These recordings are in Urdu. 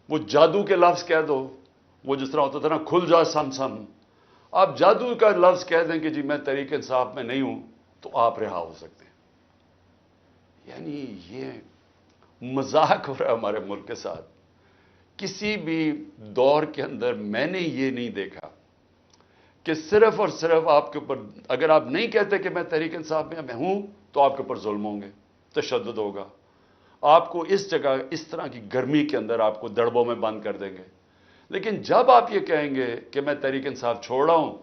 وہ جادو کے لفظ کہہ دو، وہ جس طرح ہوتا تھا نا کھل جا سم سم، آپ جادو کا لفظ کہہ دیں کہ جی میں تحریک انصاف میں نہیں ہوں، تو آپ رہا ہو سکتے ہیں۔ یعنی یہ مذاق ہو رہا ہے ہمارے ملک کے ساتھ۔ کسی بھی دور کے اندر میں نے یہ نہیں دیکھا کہ صرف اور صرف آپ کے اوپر، اگر آپ نہیں کہتے کہ میں تحریک انصاف میں ہوں، تو آپ کے اوپر ظلم ہوں گے، تشدد ہوگا، آپ کو اس جگہ اس طرح کی گرمی کے اندر آپ کو دڑبوں میں بند کر دیں گے۔ لیکن جب آپ یہ کہیں گے کہ میں تحریک انصاف چھوڑ رہا ہوں،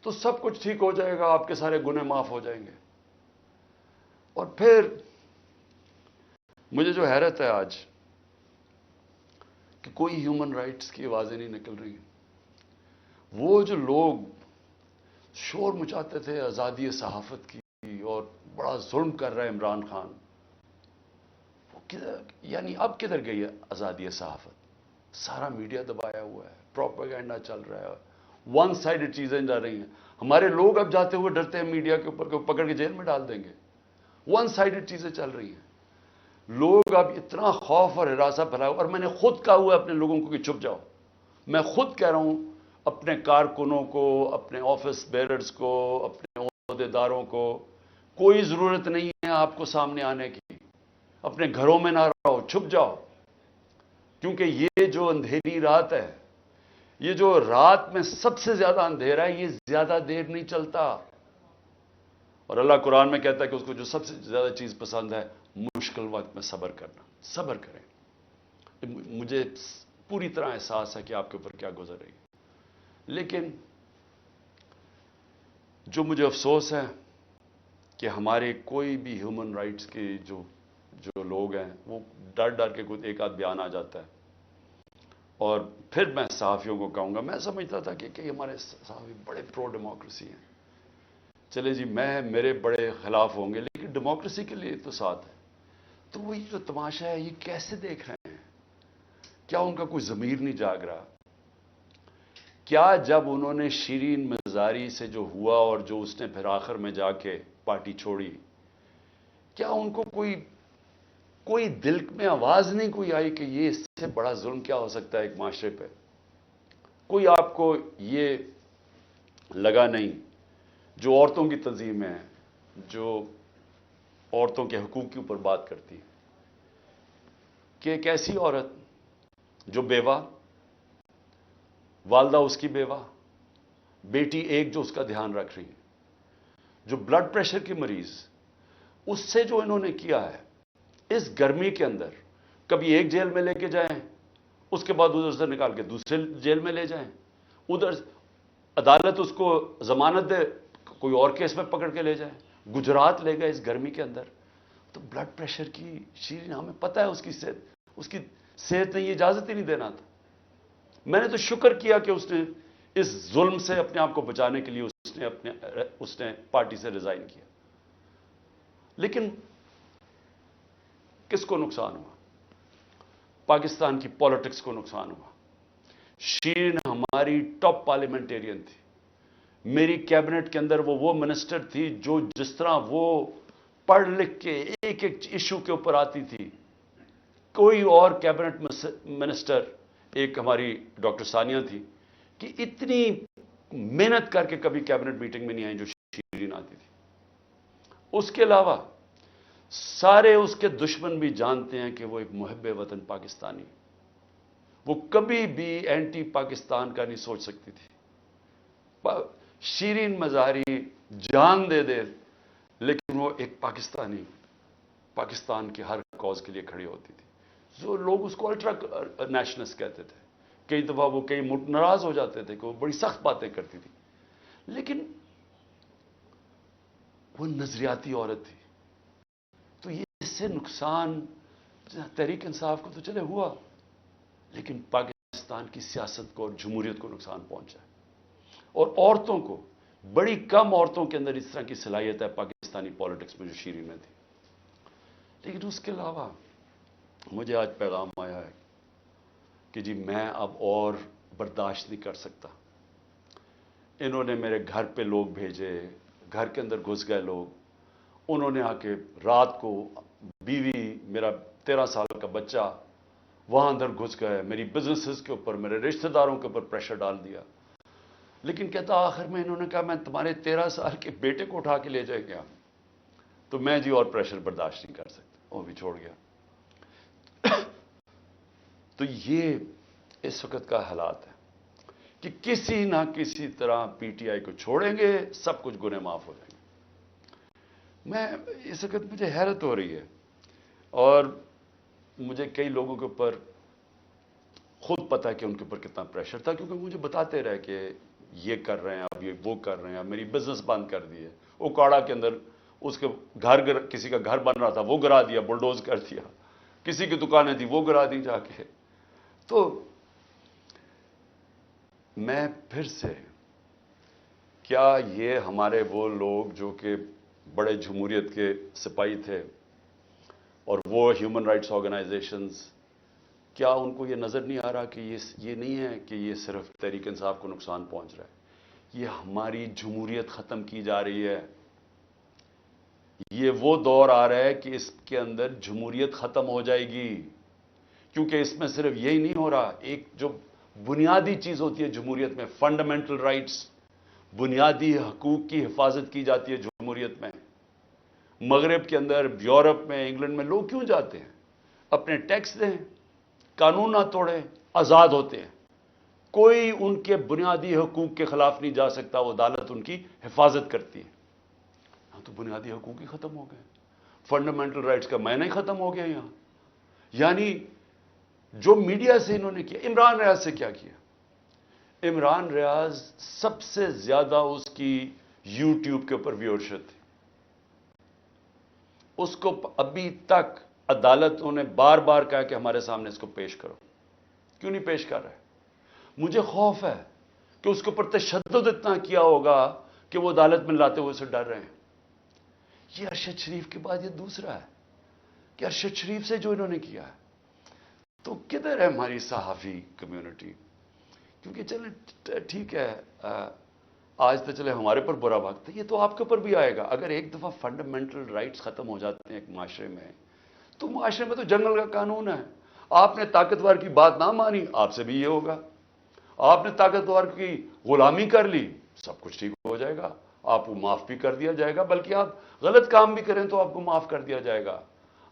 تو سب کچھ ٹھیک ہو جائے گا، آپ کے سارے گناہ معاف ہو جائیں گے۔ اور پھر مجھے جو حیرت ہے آج کہ کوئی ہیومن رائٹس کی آوازیں نہیں نکل رہی ہیں۔ وہ جو لوگ شور مچاتے تھے آزادی صحافت کی اور بڑا ظلم کر رہا ہے عمران خان، وہ یعنی اب کدھر گئی ہے آزادی صحافت؟ سارا میڈیا دبایا ہوا ہے، پروپیگنڈا چل رہا ہے، ون سائیڈڈ چیزیں جا رہی ہیں۔ ہمارے لوگ اب جاتے ہوئے ڈرتے ہیں میڈیا کے اوپر کہ پکڑ کے جیل میں ڈال دیں گے۔ ون سائیڈڈ چیزیں چل رہی ہیں۔ لوگ اب اتنا خوف اور ہراساں پھیلایا، اور میں نے خود کہا ہوا ہے اپنے لوگوں کو کہ چھپ جاؤ۔ میں خود کہہ رہا ہوں اپنے کارکنوں کو، اپنے آفس بیررز کو، اپنے عہدیداروں کو، کوئی ضرورت نہیں ہے آپ کو سامنے آنے کی، اپنے گھروں میں نہ رہو، چھپ جاؤ، کیونکہ یہ جو اندھیری رات ہے، یہ جو رات میں سب سے زیادہ اندھیرا ہے، یہ زیادہ دیر نہیں چلتا۔ اور اللہ قرآن میں کہتا ہے کہ اس کو جو سب سے زیادہ چیز پسند ہے، مشکل وقت میں صبر کرنا۔ صبر کریں۔ مجھے پوری طرح احساس ہے کہ آپ کے اوپر کیا گزر رہی ہے، لیکن جو مجھے افسوس ہے کہ ہمارے کوئی بھی ہیومن رائٹس کے جو لوگ ہیں، وہ ڈر ڈر کے کوئی ایک آدھ بیان آ جاتا ہے، اور پھر میں صحافیوں کو کہوں گا، میں سمجھتا تھا کہ ہمارے صحافی بڑے پرو ڈیموکریسی ہیں، چلے جی میرے بڑے خلاف ہوں گے، لیکن ڈیموکریسی کے لیے تو ساتھ ہے۔ تو وہی جو تماشا ہے، یہ کیسے دیکھ رہے ہیں؟ کیا ان کا کوئی ضمیر نہیں جاگ رہا؟ کیا جب انہوں نے شیرین مزاری سے جو ہوا اور جو اس نے پھر آخر میں جا کے پارٹی چھوڑی، کیا ان کو کوئی دل میں آواز نہیں کوئی آئی کہ یہ اس سے بڑا ظلم کیا ہو سکتا ہے ایک معاشرے پہ؟ کوئی آپ کو یہ لگا نہیں؟ جو عورتوں کی تنظیمیں ہیں، جو عورتوں کے حقوق کے اوپر بات کرتی ہیں، کہ ایک ایسی عورت جو بیوہ، والدہ اس کی بیوہ، بیٹی ایک جو اس کا دھیان رکھ رہی ہے، جو بلڈ پریشر کی مریض، اس سے جو انہوں نے کیا ہے اس گرمی کے اندر، کبھی ایک جیل میں لے کے جائیں، اس کے بعد ادھر سے نکال کے دوسرے جیل میں لے جائیں، ادھر عدالت اس کو ضمانت دے، کوئی اور کیس میں پکڑ کے لے جائیں، گجرات لے گئے اس گرمی کے اندر۔ تو بلڈ پریشر کی شیرین، ہمیں پتہ ہے اس کی صحت نے یہ اجازت ہی نہیں دینا تھا۔ میں نے تو شکر کیا کہ اس نے اس ظلم سے اپنے آپ کو بچانے کے لیے اس نے پارٹی سے ریزائن کیا۔ لیکن کس کو نقصان ہوا؟ پاکستان کی پالیٹکس کو نقصان ہوا۔ شیرین ہماری ٹاپ پارلیمنٹیرین تھی، میری کیبنٹ کے اندر وہ منسٹر تھی جو جس طرح وہ پڑھ لکھ کے ایک ایک ایشو کے اوپر آتی تھی، کوئی اور کیبنٹ منسٹر، ایک ہماری ڈاکٹر ثانیہ تھی، کہ اتنی محنت کر کے کبھی کیبنٹ میٹنگ میں نہیں آئی جو شیرین آتی تھی۔ اس کے علاوہ سارے اس کے دشمن بھی جانتے ہیں کہ وہ ایک محب وطن پاکستانی، وہ کبھی بھی اینٹی پاکستان کا نہیں سوچ سکتی تھی۔ شیرین مزاری جان دے دے، لیکن وہ ایک پاکستان کے ہر کاز کے لیے کھڑی ہوتی تھی۔ جو لوگ اس کو الٹرا نیشنلسٹ کہتے تھے، کئی دفعہ وہ کئی ناراض ہو جاتے تھے کہ وہ بڑی سخت باتیں کرتی تھی، لیکن وہ نظریاتی عورت تھی۔ تو یہ اس سے نقصان تحریک انصاف کو تو چلے ہوا، لیکن پاکستان کی سیاست کو اور جمہوریت کو نقصان پہنچا ہے۔ اور عورتوں کو، بڑی کم عورتوں کے اندر اس طرح کی صلاحیت ہے پاکستانی پالیٹکس میں جو شیرین میں تھی۔ لیکن اس کے علاوہ مجھے آج پیغام آیا ہے کہ جی میں اب اور برداشت نہیں کر سکتا۔ انہوں نے میرے گھر پہ لوگ بھیجے، گھر کے اندر گھس گئے لوگ، انہوں نے آ کے رات کو بیوی، میرا 13 سال کا بچہ، وہاں اندر گھس گئے، میری بزنسز کے اوپر، میرے رشتہ داروں کے اوپر پریشر ڈال دیا. لیکن کہتا آخر میں انہوں نے کہا میں تمہارے 13 سال کے بیٹے کو اٹھا کے لے جائے گیا تو میں جی اور پریشر برداشت نہیں کر سکتا، وہ بھی چھوڑ گیا. تو یہ اس وقت کا حالات ہے کہ کسی نہ کسی طرح پی ٹی آئی کو چھوڑیں گے، سب کچھ گناہ معاف ہو جائیں گے. میں اس وقت مجھے حیرت ہو رہی ہے، اور مجھے کئی لوگوں کے اوپر خود پتا کہ ان کے اوپر کتنا پریشر تھا، کیونکہ مجھے بتاتے رہے کہ یہ کر رہے ہیں، اب یہ وہ کر رہے ہیں، میری بزنس بند کر دی ہے. اوکاڑا کے اندر اس کے کسی کا گھر بن رہا تھا وہ گرا دیا، بلڈوز کر دیا. کسی کی دکانیں تھی وہ گرا دی جا کے. تو میں پھر سے، کیا یہ ہمارے وہ لوگ جو کہ بڑے جمہوریت کے سپاہی تھے اور وہ ہیومن رائٹس آرگنائزیشنز، کیا ان کو یہ نظر نہیں آ رہا کہ یہ نہیں ہے کہ یہ صرف تحریک انصاف کو نقصان پہنچ رہا ہے، یہ ہماری جمہوریت ختم کی جا رہی ہے. یہ وہ دور آ رہا ہے کہ اس کے اندر جمہوریت ختم ہو جائے گی، کیونکہ اس میں صرف یہی نہیں ہو رہا، ایک جو بنیادی چیز ہوتی ہے جمہوریت میں، فنڈامنٹل رائٹس، بنیادی حقوق کی حفاظت کی جاتی ہے جمہوریت میں. مغرب کے اندر، یورپ میں، انگلینڈ میں لوگ کیوں جاتے ہیں؟ اپنے ٹیکس دیں، قانون نہ توڑیں، آزاد ہوتے ہیں. کوئی ان کے بنیادی حقوق کے خلاف نہیں جا سکتا، وہ عدالت ان کی حفاظت کرتی ہے. ہاں تو بنیادی حقوق ہی ختم ہو گئے، فنڈامنٹل رائٹس کا معنی ہی ختم ہو گیا یہاں. یعنی جو میڈیا سے انہوں نے کیا، عمران ریاض سے کیا کیا؟ عمران ریاض سب سے زیادہ اس کی یوٹیوب کے اوپر ویورشپ تھی. اس کو ابھی تک عدالتوں نے بار بار کہا کہ ہمارے سامنے اس کو پیش کرو. کیوں نہیں پیش کر رہے؟ مجھے خوف ہے کہ اس کے اوپر تشدد اتنا کیا ہوگا کہ وہ عدالت میں لاتے ہوئے سے ڈر رہے ہیں. یہ ارشد شریف کے بعد یہ دوسرا ہے کہ ارشد شریف سے جو انہوں نے کیا ہے. تو کدھر ہے ہماری صحافی کمیونٹی؟ کیونکہ چلے ٹھیک ہے، آج تو چلے ہمارے پر برا وقت ہے، یہ تو آپ کے اوپر بھی آئے گا. اگر ایک دفعہ فنڈامنٹل رائٹس ختم ہو جاتے ہیں ایک معاشرے میں، تو معاشرے میں تو جنگل کا قانون ہے. آپ نے طاقتور کی بات نہ مانی، آپ سے بھی یہ ہوگا. آپ نے طاقتور کی غلامی کر لی، سب کچھ ٹھیک ہو جائے گا، آپ کو معاف بھی کر دیا جائے گا، بلکہ آپ غلط کام بھی کریں تو آپ کو معاف کر دیا جائے گا.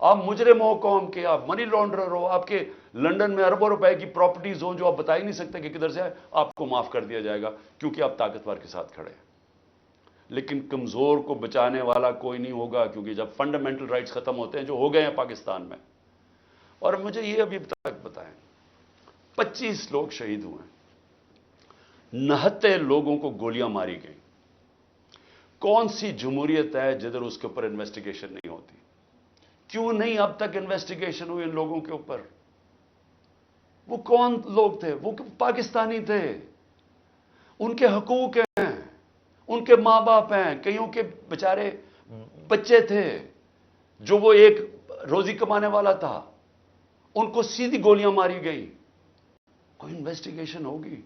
آپ مجرم ہو قوم کے، آپ منی لانڈرر ہو، آپ کے لنڈن میں اربوں روپے کی پراپرٹیز ہوں جو آپ بتا ہی نہیں سکتے کہ کدھر سے آئے، آپ کو معاف کر دیا جائے گا کیونکہ آپ طاقتور کے ساتھ کھڑے ہیں. لیکن کمزور کو بچانے والا کوئی نہیں ہوگا، کیونکہ جب فنڈامنٹل رائٹس ختم ہوتے ہیں جو ہو گئے ہیں پاکستان میں. اور مجھے یہ ابھی تک بتائیں، 25 لوگ شہید ہوئے ہیں، 69 لوگوں کو گولیاں ماری گئیں. کون سی جمہوریت ہے جدھر اس کے اوپر انویسٹیگیشن نہیں ہوتی؟ کیوں نہیں اب تک انویسٹیگیشن ہوئی ان لوگوں کے اوپر؟ وہ کون لوگ تھے؟ وہ پاکستانی تھے، ان کے حقوق ہیں، ان کے ماں باپ ہیں، کئیوں کے بیچارے بچے تھے جو وہ ایک روزی کمانے والا تھا، ان کو سیدھی گولیاں ماری گئی. کوئی انویسٹیگیشن ہوگی؟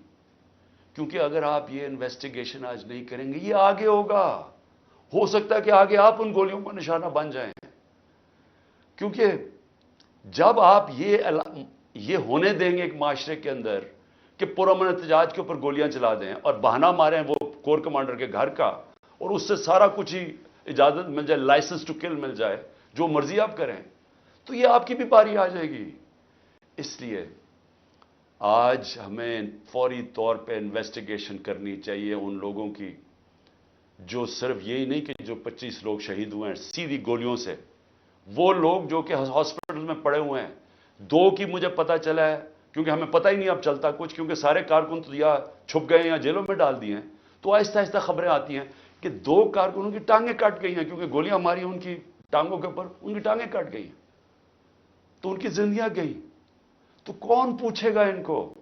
کیونکہ اگر آپ یہ انویسٹیگیشن آج نہیں کریں گے، یہ آگے ہوگا. ہو سکتا ہے کہ آگے آپ ان گولیوں کا نشانہ بن جائیں. کیونکہ جب آپ یہ ہونے دیں گے ایک معاشرے کے اندر کہ پرامن احتجاج کے اوپر گولیاں چلا دیں اور بہانہ ماریں وہ کور کمانڈر کے گھر کا، اور اس سے سارا کچھ ہی اجازت مل جائے، لائسنس ٹو کل مل جائے، جو مرضی آپ کریں، تو یہ آپ کی بھی باری آ جائے گی. اس لیے آج ہمیں فوری طور پہ انویسٹیگیشن کرنی چاہیے ان لوگوں کی، جو صرف یہی نہیں کہ جو 25 لوگ شہید ہوئے ہیں سیدھی گولیوں سے، وہ لوگ جو کہ ہاسپٹل میں پڑے ہوئے ہیں. 2 کی مجھے پتا چلا ہے، کیونکہ ہمیں پتہ ہی نہیں اب چلتا کچھ، کیونکہ سارے کارکن تو یا چھپ گئے ہیں یا جیلوں میں ڈال دیے ہیں. تو آہستہ آہستہ خبریں آتی ہیں کہ 2 کارکنوں کی ٹانگیں کٹ گئی ہیں، کیونکہ گولیاں ماری ان کی ٹانگوں کے اوپر، ان کی ٹانگیں کٹ گئی ہیں، تو ان کی زندگیاں گئی. تو کون پوچھے گا ان کو؟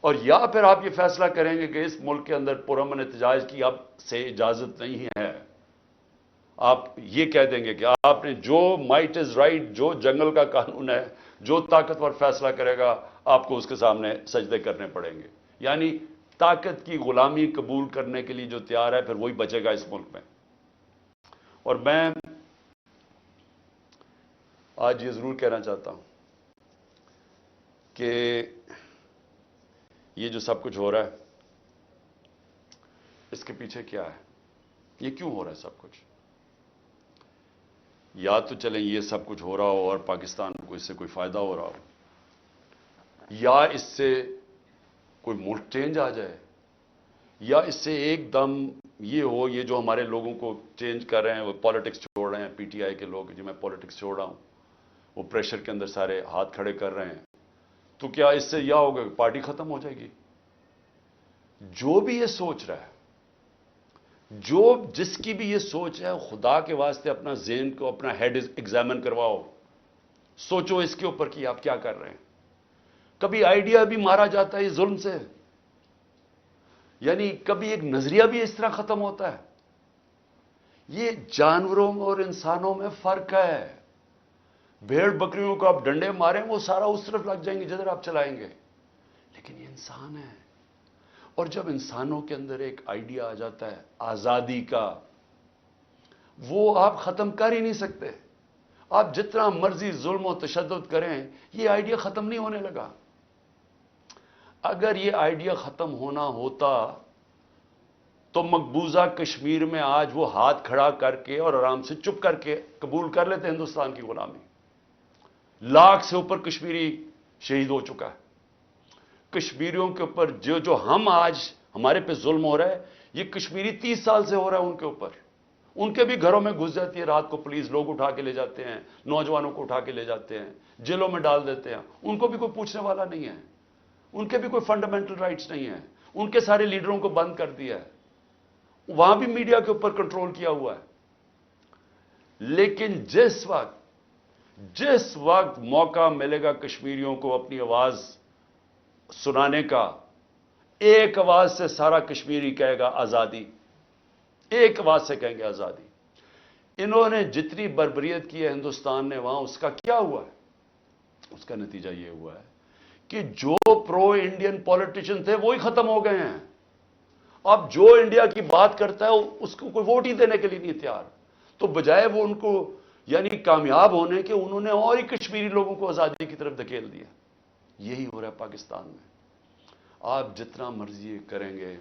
اور یا پھر آپ یہ فیصلہ کریں گے کہ اس ملک کے اندر پرامن احتجاج کی اب سے اجازت نہیں ہے. آپ یہ کہہ دیں گے کہ آپ نے جو مائٹ از رائٹ، جو جنگل کا قانون ہے، جو طاقتور فیصلہ کرے گا آپ کو اس کے سامنے سجدے کرنے پڑیں گے. یعنی طاقت کی غلامی قبول کرنے کے لیے جو تیار ہے پھر وہی بچے گا اس ملک میں. اور میں آج یہ ضرور کہنا چاہتا ہوں کہ یہ جو سب کچھ ہو رہا ہے اس کے پیچھے کیا ہے، یہ کیوں ہو رہا ہے سب کچھ؟ یا تو چلیں یہ سب کچھ ہو رہا ہو اور پاکستان کو اس سے کوئی فائدہ ہو رہا ہو، یا اس سے کوئی ملک چینج آ جائے، یا اس سے ایک دم یہ ہو، یہ جو ہمارے لوگوں کو چینج کر رہے ہیں، وہ پالیٹکس چھوڑ رہے ہیں، پی ٹی آئی کے لوگ جو میں پالیٹکس چھوڑ رہا ہوں، وہ پریشر کے اندر سارے ہاتھ کھڑے کر رہے ہیں، تو کیا اس سے یہ ہوگا کہ پارٹی ختم ہو جائے گی؟ جو بھی یہ سوچ رہا ہے، جس کی بھی یہ سوچ ہے، خدا کے واسطے اپنا ذہن کو، اپنا ہیڈ ایگزامن کرواؤ، سوچو اس کے اوپر کہ آپ کیا کر رہے ہیں۔ کبھی آئیڈیا بھی مارا جاتا ہے اس ظلم سے، یعنی کبھی ایک نظریہ بھی اس طرح ختم ہوتا ہے۔ یہ جانوروں اور انسانوں میں فرق ہے۔ بھیڑ بکریوں کو آپ ڈنڈے ماریں وہ سارا اس طرف لگ جائیں گے جدھر آپ چلائیں گے، لیکن یہ انسان ہے۔ اور جب انسانوں کے اندر ایک آئیڈیا آ جاتا ہے آزادی کا، وہ آپ ختم کر ہی نہیں سکتے۔ آپ جتنا مرضی ظلم و تشدد کریں، یہ آئیڈیا ختم نہیں ہونے لگا۔ اگر یہ آئیڈیا ختم ہونا ہوتا تو مقبوضہ کشمیر میں آج وہ ہاتھ کھڑا کر کے اور آرام سے چپ کر کے قبول کر لیتے ہندوستان کی غلامی۔ لاکھ سے اوپر کشمیری شہید ہو چکا ہے۔ کشمیریوں کے اوپر جو ہم آج ہمارے پہ ظلم ہو رہا ہے، یہ کشمیری 30 سال سے ہو رہا ہے ان کے اوپر۔ ان کے بھی گھروں میں گھس جاتی ہے رات کو پولیس، لوگ اٹھا کے لے جاتے ہیں، نوجوانوں کو اٹھا کے لے جاتے ہیں، جیلوں میں ڈال دیتے ہیں، ان کو بھی کوئی پوچھنے والا نہیں ہے، ان کے بھی کوئی فنڈامنٹل رائٹس نہیں ہیں، ان کے سارے لیڈروں کو بند کر دیا ہے، وہاں بھی میڈیا کے اوپر کنٹرول کیا ہوا ہے۔ لیکن جس وقت موقع ملے گا کشمیریوں کو اپنی آواز سنانے کا، ایک آواز سے سارا کشمیری کہے گا آزادی، ایک آواز سے کہیں گے آزادی۔ انہوں نے جتنی بربریت کی ہے ہندوستان نے وہاں، اس کا کیا ہوا ہے؟ اس کا نتیجہ یہ ہوا ہے کہ جو پرو انڈین پولیٹیشین تھے وہی ختم ہو گئے ہیں۔ اب جو انڈیا کی بات کرتا ہے اس کو کوئی ووٹ ہی دینے کے لیے نہیں تیار، تو بجائے وہ ان کو یعنی کامیاب ہونے کے، انہوں نے اور ہی کشمیری لوگوں کو آزادی کی طرف دھکیل دیا۔ یہی ہو رہا ہے پاکستان میں۔ آپ جتنا مرضی کریں گے،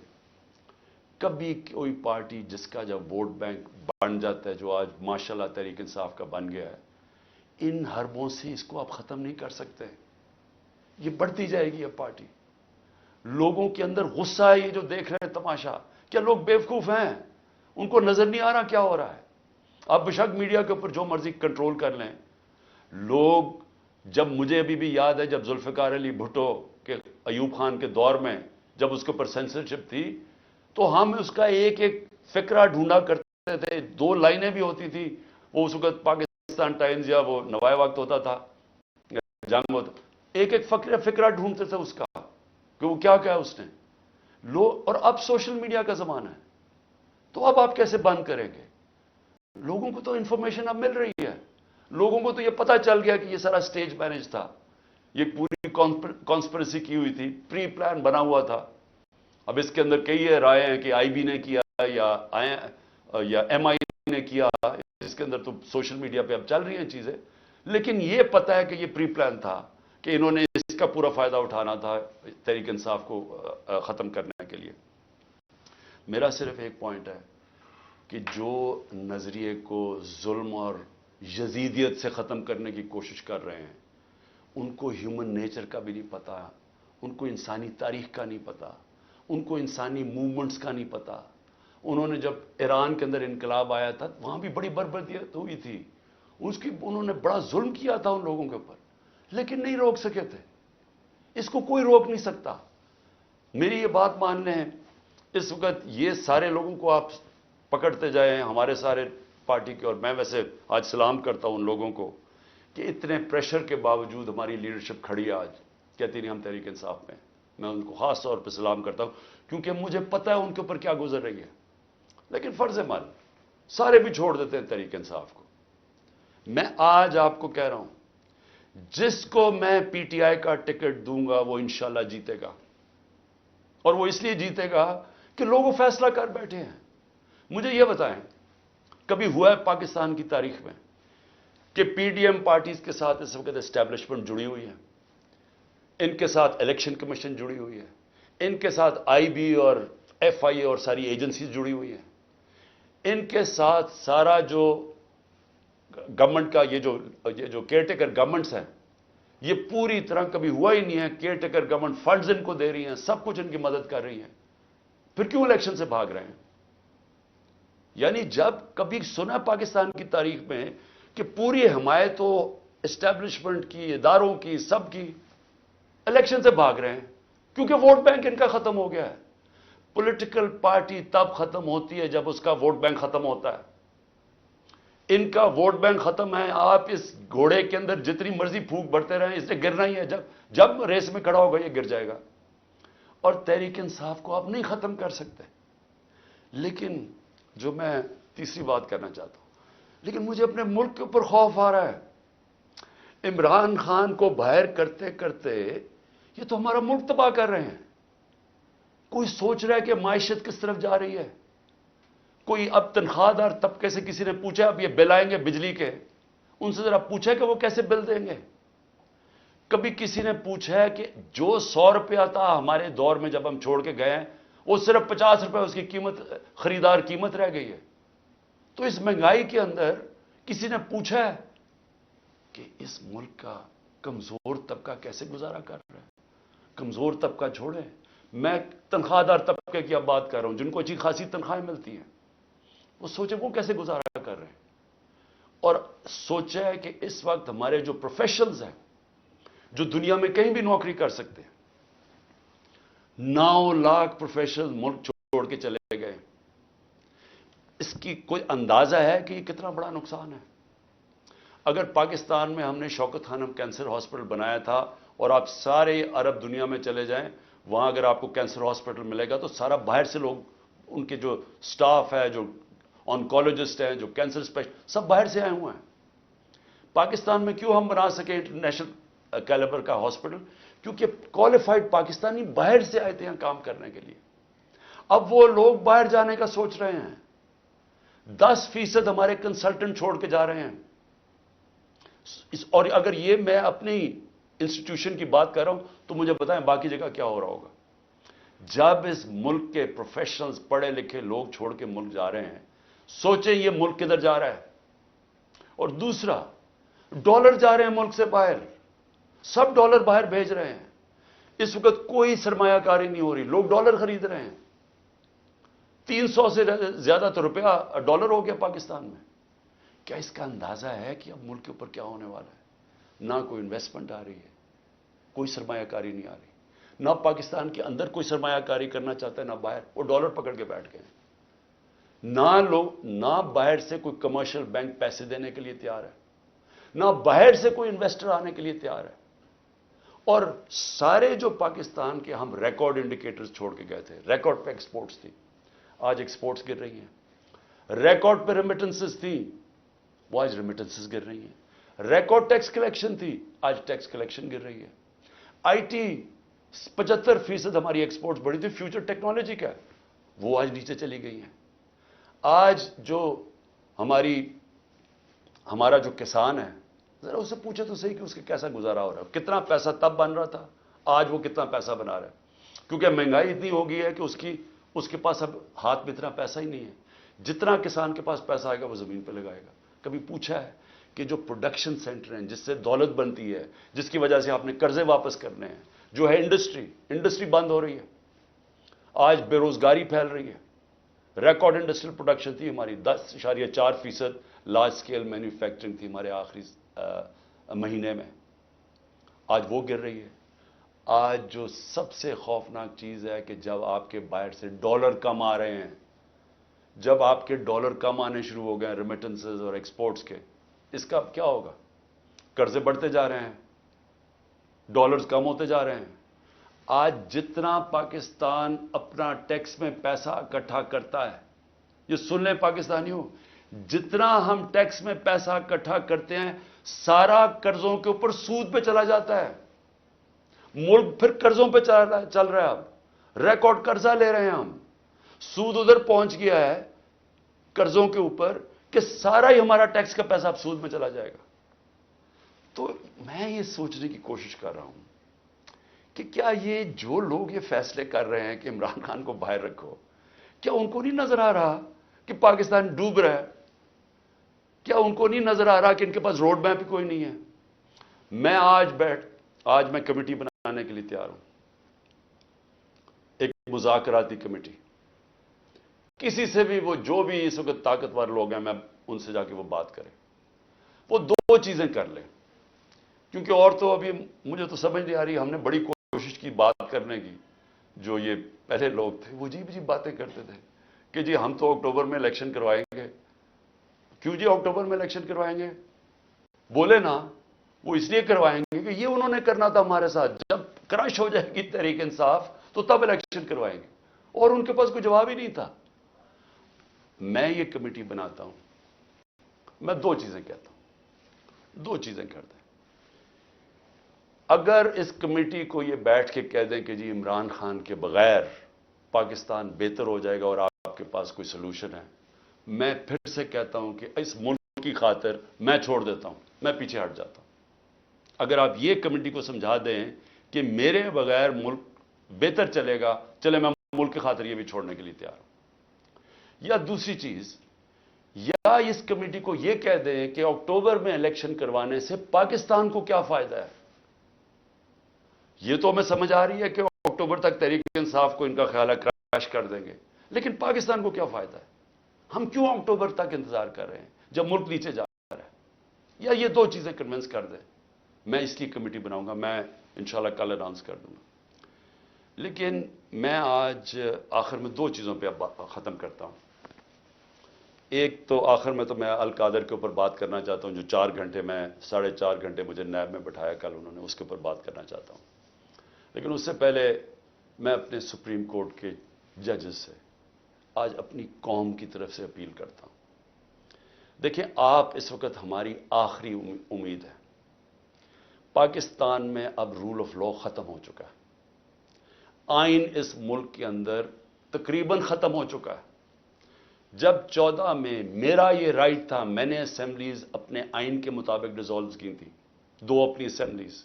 کبھی کوئی پارٹی جس کا جب ووٹ بینک بن جاتا ہے، جو آج ماشاءاللہ تحریک انصاف کا بن گیا ہے، ان حربوں سے اس کو آپ ختم نہیں کر سکتے۔ یہ بڑھتی جائے گی اب پارٹی۔ لوگوں کے اندر غصہ ہے، یہ جو دیکھ رہے ہیں تماشا، کیا لوگ بیوقوف ہیں؟ ان کو نظر نہیں آ رہا کیا ہو رہا ہے؟ آپ بشک میڈیا کے اوپر جو مرضی کنٹرول کر لیں، لوگ جب مجھے ابھی بھی یاد ہے جب ذوالفقار علی بھٹو کے ایوب خان کے دور میں جب اس کے اوپر سینسرشپ تھی، تو ہم اس کا ایک ایک فقرہ ڈھونڈا کرتے تھے، 2 لائنیں بھی ہوتی تھی، وہ اس وقت پاکستان ٹائمز یا وہ نوائے وقت ہوتا تھا، جنگ ہوتا، ایک ایک فقرہ ڈھونڈتے تھے اس کا کہ وہ کیا کہا اس نے۔ اور اب سوشل میڈیا کا زمانہ ہے، تو اب آپ کیسے بند کریں گے؟ لوگوں کو تو انفارمیشن اب مل رہی ہے، لوگوں کو تو یہ پتا چل گیا کہ یہ سارا سٹیج مینج تھا، یہ پوری کانسپریسی کی ہوئی تھی، پری پلان بنا ہوا تھا۔ اب اس کے اندر کئی رائے ہیں کہ آئی بی نے کیا یا ایم آئی نے کیا، اس کے اندر تو سوشل میڈیا پہ اب چل رہی ہیں چیزیں، لیکن یہ پتا ہے کہ یہ پری پلان تھا کہ انہوں نے اس کا پورا فائدہ اٹھانا تھا تحریک انصاف کو ختم کرنے کے لیے۔ میرا صرف ایک پوائنٹ ہے کہ جو نظریے کو ظلم اور یزیدیت سے ختم کرنے کی کوشش کر رہے ہیں، ان کو ہیومن نیچر کا بھی نہیں پتا، ان کو انسانی تاریخ کا نہیں پتا، ان کو انسانی موومنٹس کا نہیں پتا۔ انہوں نے جب ایران کے اندر انقلاب آیا تھا، وہاں بھی بڑی بربریت ہوئی تھی، انہوں نے بڑا ظلم کیا تھا ان لوگوں کے اوپر، لیکن نہیں روک سکے تھے۔ اس کو کوئی روک نہیں سکتا۔ میری یہ بات مان لیں، اس وقت یہ سارے لوگوں کو آپ پکڑتے جائیں، ہمارے سارے پارٹی کے، اور میں ویسے آج سلام کرتا ہوں ان لوگوں کو کہ اتنے پریشر کے باوجود ہماری لیڈرشپ کھڑی ہے، آج کہتی نہیں ہم تحریک انصاف میں ان کو خاص طور پہ سلام کرتا ہوں، کیونکہ مجھے پتا ہے ان کے اوپر کیا گزر رہی ہے۔ لیکن فرض مال سارے بھی چھوڑ دیتے ہیں تحریک انصاف کو۔ میں آج آپ کو کہہ رہا ہوں، جس کو میں پی ٹی آئی کا ٹکٹ دوں گا وہ انشاءاللہ جیتے گا، اور وہ اس لیے جیتے گا کہ لوگ وہ فیصلہ کر بیٹھے ہیں۔ مجھے یہ بتائیں، کبھی ہوا ہے پاکستان کی تاریخ میں کہ پی ڈی ایم پارٹیز کے ساتھ اس وقت اسٹیبلشمنٹ جڑی ہوئی ہے؟ ان کے ساتھ الیکشن کمیشن جڑی ہوئی ہے, ان کے ساتھ آئی بی اور ایف آئی اے اور ساری ایجنسیز جڑی ہوئی ہیں, ان کے ساتھ سارا جو گورنمنٹ کا یہ جو کیئر ٹیکر گورنمنٹس ہیں, یہ پوری طرح کبھی ہوا ہی نہیں ہے. Care taker government funds in کو دے رہی ہیں, سب کچھ ان کی مدد کر رہی ہیں, پھر کیوں الیکشن سے بھاگ رہے ہیں؟ یعنی جب کبھی سنا پاکستان کی تاریخ میں کہ پوری حمایت تو اسٹیبلشمنٹ کی, اداروں کی, سب کی, الیکشن سے بھاگ رہے ہیں کیونکہ ووٹ بینک ان کا ختم ہو گیا ہے. پولیٹیکل پارٹی تب ختم ہوتی ہے جب اس کا ووٹ بینک ختم ہوتا ہے. ان کا ووٹ بینک ختم ہے. آپ اس گھوڑے کے اندر جتنی مرضی پھونک بڑھتے رہیں, اس نے گرنا ہی ہے. جب ریس میں کھڑا ہوگا یہ گر جائے گا. اور تحریک انصاف کو آپ نہیں ختم کر سکتے. لیکن جو میں تیسری بات کرنا چاہتا ہوں, لیکن مجھے اپنے ملک کے اوپر خوف آ رہا ہے. عمران خان کو باہر کرتے کرتے یہ تو ہمارا ملک تباہ کر رہے ہیں. کوئی سوچ رہا ہے کہ معیشت کس طرف جا رہی ہے؟ کوئی اب تنخواہ دار طبقے سے کسی نے پوچھا اب یہ بل آئیں گے بجلی کے, ان سے ذرا پوچھا کہ وہ کیسے بل دیں گے؟ کبھی کسی نے پوچھا ہے کہ جو 100 روپیہ تھا ہمارے دور میں جب ہم چھوڑ کے گئے ہیں, وہ صرف 50 روپے اس کی قیمت, خریدار قیمت رہ گئی ہے. تو اس مہنگائی کے اندر کسی نے پوچھا ہے کہ اس ملک کا کمزور طبقہ کیسے گزارا کر رہا ہے؟ کمزور طبقہ چھوڑیں, میں تنخواہ دار طبقے کی اب بات کر رہا ہوں, جن کو اچھی خاصی تنخواہیں ملتی ہیں, وہ سوچیں وہ کیسے گزارا کر رہے ہیں. اور سوچیں کہ اس وقت ہمارے جو پروفیشنلز ہیں, جو دنیا میں کہیں بھی نوکری کر سکتے ہیں, 9 لاکھ پروفیشنل ملک چھوڑ کے چلے گئے. اس کی کوئی اندازہ ہے کہ یہ کتنا بڑا نقصان ہے؟ اگر پاکستان میں ہم نے شوکت خانم کینسر ہاسپٹل بنایا تھا, اور آپ سارے عرب دنیا میں چلے جائیں, وہاں اگر آپ کو کینسر ہاسپٹل ملے گا تو سارا باہر سے لوگ, ان کے جو سٹاف ہے, جو آنکولوجسٹ ہیں, جو کینسر اسپیشلسٹ, سب باہر سے آئے ہوئے ہیں. پاکستان میں کیوں ہم بنا سکے انٹرنیشنل کیلیبر کا ہاسپٹل؟ کیونکہ کوالیفائڈ پاکستانی باہر سے آئے تھے یہاں کام کرنے کے لیے. اب وہ لوگ باہر جانے کا سوچ رہے ہیں. 10% ہمارے کنسلٹنٹ چھوڑ کے جا رہے ہیں. اور اگر یہ میں اپنی انسٹیٹیوشن کی بات کر رہا ہوں تو مجھے بتائیں باقی جگہ کیا ہو رہا ہوگا. جب اس ملک کے پروفیشنلز, پڑھے لکھے لوگ چھوڑ کے ملک جا رہے ہیں, سوچیں یہ ملک کدھر جا رہا ہے. اور دوسرا, ڈالر جا رہے ہیں ملک سے باہر, سب ڈالر باہر بھیج رہے ہیں. اس وقت کوئی سرمایہ کاری نہیں ہو رہی, لوگ ڈالر خرید رہے ہیں. 300 سے زیادہ تو روپیہ ڈالر ہو گیا پاکستان میں. کیا اس کا اندازہ ہے کہ اب ملک کے اوپر کیا ہونے والا ہے؟ نہ کوئی انویسٹمنٹ آ رہی ہے, کوئی سرمایہ کاری نہیں آ رہی. نہ پاکستان کے اندر کوئی سرمایہ کاری کرنا چاہتا ہے, نہ باہر. وہ ڈالر پکڑ کے بیٹھ گئے. نہ باہر سے کوئی کمرشل بینک پیسے دینے کے لیے تیار ہے, نہ باہر سے کوئی انویسٹر آنے کے لیے تیار ہے. اور سارے جو پاکستان کے ہم ریکارڈ انڈیکیٹرز چھوڑ کے گئے تھے, ریکارڈ پہ ایکسپورٹس تھی, آج ایکسپورٹس گر رہی ہیں. ریکارڈ پہ ریمیٹنسز تھی, وہ آج ریمیٹنسز گر رہی ہیں. ریکارڈ ٹیکس کلیکشن تھی, آج ٹیکس کلیکشن گر رہی ہے. آئی ٹی 75% ہماری ایکسپورٹس بڑھی تھی, فیوچر ٹیکنالوجی کا, وہ آج نیچے چلی گئی ہیں. آج جو ہمارا جو کسان ہے, ذرا اس سے پوچھے تو صحیح کہ اس کے کیسا گزارا ہو رہا ہے. کتنا پیسہ تب بن رہا تھا, آج وہ کتنا پیسہ بنا رہا ہے. کیونکہ مہنگائی اتنی ہو گئی ہے کہ اس کے پاس اب ہاتھ میں اتنا پیسہ ہی نہیں ہے. جتنا کسان کے پاس پیسہ آئے گا وہ زمین پہ لگائے گا. کبھی پوچھا ہے کہ جو پروڈکشن سینٹر ہیں, جس سے دولت بنتی ہے, جس کی وجہ سے آپ نے قرضے واپس کرنے ہیں, جو ہے انڈسٹری بند ہو رہی ہے. آج بے روزگاری پھیل رہی ہے. ریکارڈ انڈسٹریل پروڈکشن تھی ہماری, 10.4% لارج سکیل مینوفیکچرنگ تھی ہمارے آخری مہینے میں, آج وہ گر رہی ہے. آج جو سب سے خوفناک چیز ہے کہ جب آپ کے باہر سے ڈالر کم آ رہے ہیں, جب آپ کے ڈالر کم آنے شروع ہو گئے ریمیٹنسز اور ایکسپورٹس کے, اس کا اب کیا ہوگا؟ قرضے بڑھتے جا رہے ہیں, ڈالرز کم ہوتے جا رہے ہیں. آج جتنا پاکستان اپنا ٹیکس میں پیسہ اکٹھا کرتا ہے, یہ سن لیں پاکستانیوں, جتنا ہم ٹیکس میں پیسہ اکٹھا کرتے ہیں سارا قرضوں کے اوپر سود پہ چلا جاتا ہے. ملک پھر قرضوں پہ چل رہا ہے. اب ریکارڈ قرضہ لے رہے ہیں ہم, سود ادھر پہنچ گیا ہے قرضوں کے اوپر کہ سارا ہی ہمارا ٹیکس کا پیسہ اب سود میں چلا جائے گا. تو میں یہ سوچنے کی کوشش کر رہا ہوں کہ کیا یہ جو لوگ یہ فیصلے کر رہے ہیں کہ عمران خان کو باہر رکھو، کیا ان کو نہیں نظر آ رہا کہ پاکستان ڈوب رہا ہے؟ کیا ان کو نہیں نظر آ رہا کہ ان کے پاس روڈ میپ کوئی نہیں ہے؟ میں آج میں کمیٹی بنانے کے لیے تیار ہوں، ایک مذاکراتی کمیٹی، کسی سے بھی، وہ جو بھی اس وقت طاقتور لوگ ہیں، میں ان سے جا کے وہ بات کریں، وہ دو چیزیں کر لیں، کیونکہ اور تو ابھی مجھے تو سمجھ نہیں آ رہی۔ ہم نے بڑی کوشش کی بات کرنے کی، جو یہ پہلے لوگ تھے وہ عجیب عجیب باتیں کرتے تھے کہ جی ہم تو اکتوبر میں الیکشن کروائیں گے۔ کیوں جی اکتوبر میں الیکشن کروائیں گے؟ بولے نا، وہ اس لیے کروائیں گے کہ یہ انہوں نے کرنا تھا ہمارے ساتھ، جب کرش ہو جائے گی تحریک انصاف تو تب الیکشن کروائیں گے، اور ان کے پاس کوئی جواب ہی نہیں تھا۔ میں یہ کمیٹی بناتا ہوں، میں دو چیزیں کہتا ہوں، دو چیزیں کرتا ہوں۔ اگر اس کمیٹی کو یہ بیٹھ کے کہہ دیں کہ جی عمران خان کے بغیر پاکستان بہتر ہو جائے گا اور آپ کے پاس کوئی سلوشن ہے، میں پھر سے کہتا ہوں کہ اس ملک کی خاطر میں چھوڑ دیتا ہوں، میں پیچھے ہٹ جاتا ہوں۔ اگر آپ یہ کمیٹی کو سمجھا دیں کہ میرے بغیر ملک بہتر چلے گا، چلے میں ملک کی خاطر یہ بھی چھوڑنے کے لیے تیار ہوں۔ یا دوسری چیز، یا اس کمیٹی کو یہ کہہ دیں کہ اکتوبر میں الیکشن کروانے سے پاکستان کو کیا فائدہ ہے؟ یہ تو ہمیں سمجھ آ رہی ہے کہ اکتوبر تک تحریک انصاف کو ان کا خیال ہے کریش کر دیں گے، لیکن پاکستان کو کیا فائدہ ہے؟ ہم کیوں اکتوبر تک انتظار کر رہے ہیں جب ملک نیچے جا رہا ہے؟ یا یہ دو چیزیں کنونس کر دیں، میں اس کی کمیٹی بناؤں گا، میں انشاءاللہ کل اناؤنس کر دوں گا۔ لیکن میں آج آخر میں دو چیزوں پہ ختم کرتا ہوں۔ ایک تو آخر میں تو میں القادر کے اوپر بات کرنا چاہتا ہوں، جو 4 گھنٹے میں 4.5 گھنٹے مجھے نیب میں بٹھایا کل انہوں نے، اس کے اوپر بات کرنا چاہتا ہوں۔ لیکن اس سے پہلے میں اپنے سپریم کورٹ کے ججز سے آج اپنی قوم کی طرف سے اپیل کرتا ہوں۔ دیکھیں، آپ اس وقت ہماری آخری امید ہے۔ پاکستان میں اب رول آف لا ختم ہو چکا ہے، آئین اس ملک کے اندر تقریباً ختم ہو چکا ہے۔ جب 14 میں میرا یہ رائٹ تھا، میں نے اسمبلیز اپنے آئین کے مطابق ڈیزالو کی تھی، 2 اپنی اسمبلیز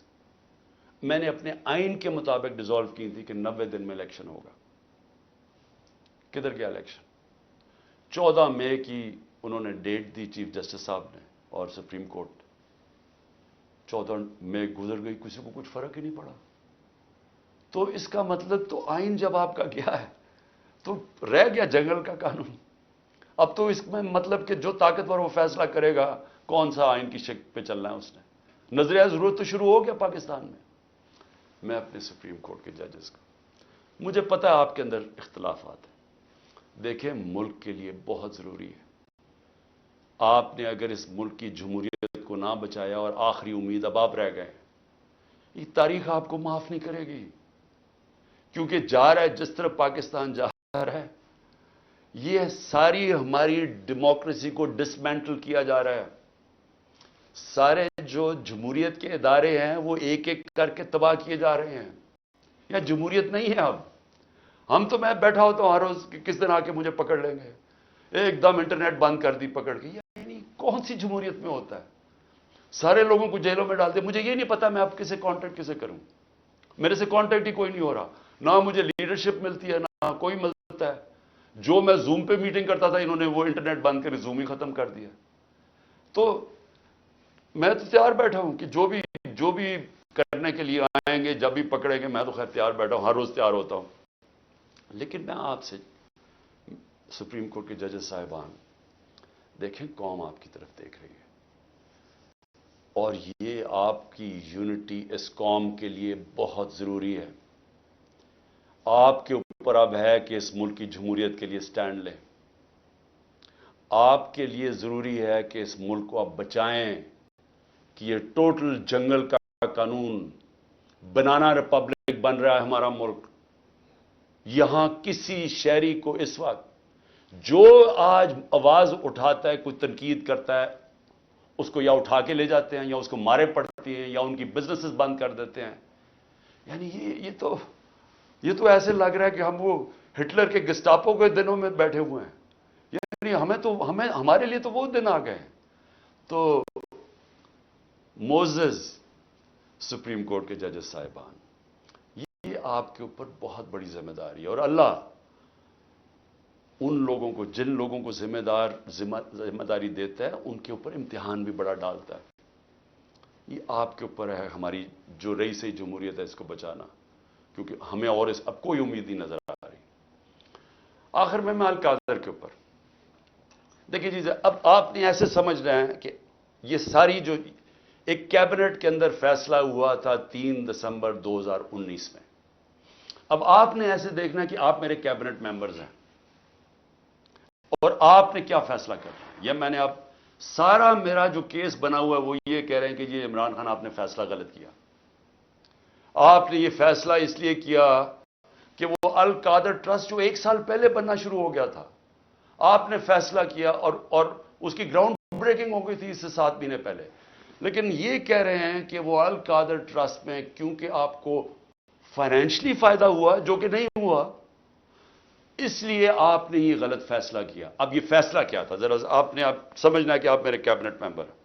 میں نے اپنے آئین کے مطابق ڈیزالو کی تھی کہ 90 دن میں الیکشن ہوگا۔ کدھر گیا الیکشن؟ 14 مئی کی انہوں نے ڈیٹ دی چیف جسٹس صاحب نے اور سپریم کورٹ، 14 مئی گزر گئی، کسی کو کچھ فرق ہی نہیں پڑا۔ تو اس کا مطلب تو آئین جب آپ کا گیا ہے تو رہ گیا جنگل کا قانون۔ اب تو اس میں مطلب کہ جو طاقتور وہ فیصلہ کرے گا کون سا آئین کی شکل پہ چلنا ہے، اس نے نظریہ ضرورت تو شروع ہو گیا پاکستان میں۔ میں اپنے سپریم کورٹ کے ججز کو، مجھے پتہ ہے آپ کے اندر اختلافات ہیں، دیکھیں ملک کے لیے بہت ضروری ہے، آپ نے اگر اس ملک کی جمہوریت کو نہ بچایا اور آخری امید اب آپ رہ گئے، یہ تاریخ آپ کو معاف نہیں کرے گی، کیونکہ جا رہا ہے جس طرح پاکستان جا رہا ہے، یہ ساری ہماری ڈیموکریسی کو ڈسمینٹل کیا جا رہا ہے۔ سارے جو جمہوریت کے ادارے ہیں وہ ایک ایک کر کے تباہ کیے جا رہے ہیں۔ یا جمہوریت نہیں ہے اب۔ ہم تو میں بیٹھا ہوتا ہوں ہر روز کہ کس دن آ کے مجھے پکڑ لیں گے، ایک دم انٹرنیٹ بند کر دی پکڑ کے، یعنی کون سی جمہوریت میں ہوتا ہے؟ سارے لوگوں کو جیلوں میں ڈال دے، مجھے یہ نہیں پتا میں اب کسے کانٹیکٹ کسے کروں، میرے سے کانٹیکٹ ہی کوئی نہیں ہو رہا، نہ مجھے لیڈرشپ ملتی ہے نہ کوئی ملتا ہے۔ جو میں زوم پہ میٹنگ کرتا تھا، انہوں نے وہ انٹرنیٹ بند کر زوم ہی ختم کر دیا۔ تو میں تو تیار بیٹھا ہوں کہ جو بھی کرنے کے لیے آئیں گے، جب بھی پکڑیں گے، میں تو خیر تیار بیٹھا ہوں، ہر روز تیار ہوتا ہوں۔ لیکن میں آپ سے، سپریم کورٹ کے ججز صاحبان، دیکھیں قوم آپ کی طرف دیکھ رہی ہے، اور یہ آپ کی یونٹی اس قوم کے لیے بہت ضروری ہے۔ آپ کے اوپر اب ہے کہ اس ملک کی جمہوریت کے لیے سٹینڈ لیں۔ آپ کے لیے ضروری ہے کہ اس ملک کو آپ بچائیں کہ یہ ٹوٹل جنگل کا قانون، بنانا ریپبلک بن رہا ہے ہمارا ملک۔ یہاں کسی شہری کو اس وقت جو آج آواز اٹھاتا ہے، کوئی تنقید کرتا ہے، اس کو یا اٹھا کے لے جاتے ہیں یا اس کو مارے پڑتی ہیں یا ان کی بزنسز بند کر دیتے ہیں۔ یعنی یہ تو ایسے لگ رہا ہے کہ ہم وہ ہٹلر کے گسٹاپو کے دنوں میں بیٹھے ہوئے ہیں۔ یعنی ہمارے لیے تو وہ دن آ گئے۔ تو معزز سپریم کورٹ کے ججز صاحبان، آپ کے اوپر بہت بڑی ذمہ داری ہے، اور اللہ ان لوگوں کو، جن لوگوں کو ذمہ داری دیتا ہے، ان کے اوپر امتحان بھی بڑا ڈالتا ہے۔ یہ آپ کے اوپر ہے، ہماری جو رئیس جمہوریت ہے اس کو بچانا، کیونکہ ہمیں اور اب کوئی امید نہیں نظر آ رہی۔ آخر میں القادر کے اوپر دیکھیے جی، اب آپ نے ایسے سمجھ رہے ہیں کہ یہ ساری جو ایک کیبنٹ کے اندر فیصلہ ہوا تھا 3 دسمبر 2019 میں، اب آپ نے ایسے دیکھنا کہ آپ میرے کیبنٹ ممبرز ہیں اور آپ نے کیا فیصلہ کرنا ہے۔ یہ میں نے اب سارا میرا جو کیس بنا ہوا ہے وہ یہ کہہ رہے ہیں کہ یہ عمران خان آپ نے فیصلہ غلط کیا، آپ نے یہ فیصلہ اس لیے کیا کہ وہ القادر ٹرسٹ جو 1 سال پہلے بننا شروع ہو گیا تھا، آپ نے فیصلہ کیا اور اس کی گراؤنڈ بریکنگ ہو گئی تھی اس سے 7 مہینے پہلے، لیکن یہ کہہ رہے ہیں کہ وہ القادر ٹرسٹ میں کیونکہ آپ کو فائنینشلی فائدہ ہوا جو کہ نہیں ہوا، اس لیے آپ نے یہ غلط فیصلہ کیا۔ اب یہ فیصلہ کیا تھا ذرا آپ نے سمجھنا ہے کہ آپ میرے کیبنٹ ممبر ہیں۔